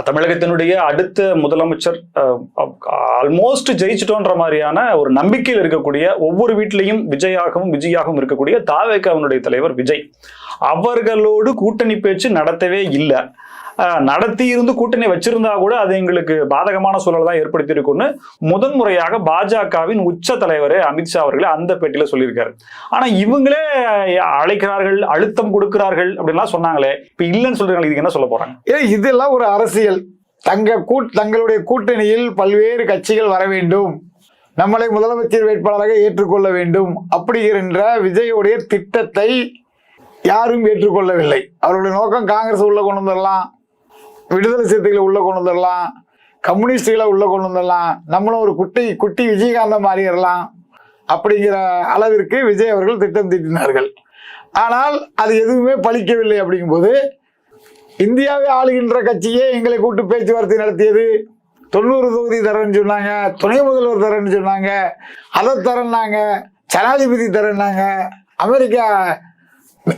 தமிழகத்தினுடைய அடுத்த முதலமைச்சர் ஆல்மோஸ்ட் ஜெயிச்சிட்டோன்ற மாதிரியான ஒரு நம்பிக்கையில் இருக்கக்கூடிய, ஒவ்வொரு வீட்டிலையும் விஜயாகவும் இருக்கக்கூடிய தாவேகாவினுடைய தலைவர் விஜய் அவர்களோடு கூட்டணி பேச்சு நடத்தவே இல்லை. நடத்தி இருந்து கூட்டணி வச்சிருந்தா கூட அது எங்களுக்கு பாதகமான சூழல் தான் ஏற்படுத்தி இருக்கும்னு முதன்முறையாக பாஜகவின் உச்ச தலைவர் அமித்ஷா அவர்களே அந்த பேட்டியில சொல்லியிருக்காரு. ஆனா இவங்களே அழைக்கிறார்கள், அழுத்தம் கொடுக்கிறார்கள் அப்படின்லாம் சொன்னாங்களே, இப்ப இல்லைன்னு சொல்றாங்க. இதுக்கு என்ன சொல்ல போறாங்க? இதெல்லாம் ஒரு அரசியல். தங்களுடைய கூட்டணியில் பல்வேறு கட்சிகள் வர வேண்டும், நம்மளை முதலமைச்சர் வேட்பாளராக ஏற்றுக்கொள்ள வேண்டும் அப்படிங்கிற விஜயுடைய திட்டத்தை யாரும் ஏற்றுக்கொள்ளவில்லை. அவருடைய நோக்கம் காங்கிரஸ் உள்ள கொண்டு வந்துடலாம், விடுதலை சிறுத்தைகளை உள்ள கொண்டு வந்துடலாம், கம்யூனிஸ்டுகளை உள்ள கொண்டு வந்துடலாம், நம்மளும் ஒரு குட்டி விஜயகாந்தம் மாறிடலாம் அப்படிங்கிற அளவிற்கு விஜய் அவர்கள் திட்டம் தீட்டினார்கள். ஆனால் அது எதுவுமே பலிக்கவில்லை. அப்படிங்கும்போது இந்தியாவை ஆளுகின்ற கட்சியே எங்களை கூட்டு பேச்சுவார்த்தை நடத்தியது. 90 தொகுதி தரேன்னு சொன்னாங்க, துணை முதல்வர் தரேன்னு சொன்னாங்க, அதை தரேன்னாங்க, ஜனாதிபதி தரேன்னாங்க, அமெரிக்கா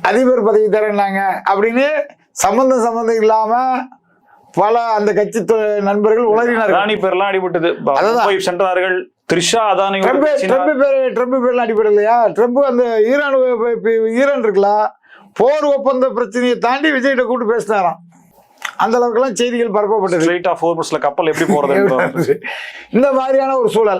அதிபர் பதவி தரேன்னாங்க அப்படின்னு சம்பந்தம் இல்லாம பல அந்த கட்சி நண்பர்கள் உளறினார்கள். அதானி பேர்லாம் அடிபட்டது, சென்றார்கள். த்ரிஷா அதானி ட்ரம்ப் பேர்லாம் அடிபடலையா? ட்ரம்ப் அந்த ஈரான் இருக்கலாம், போர் ஒப்பந்த பிரச்சனையை தாண்டி விஜய்கிட்ட கூட்டு பேசினாராம். அந்த அளவுக்கு எல்லாம் செய்திகள் பரப்பப்பட்டது. கப்பல் எப்படி போறது இந்த மாதிரியான ஒரு சூழல்.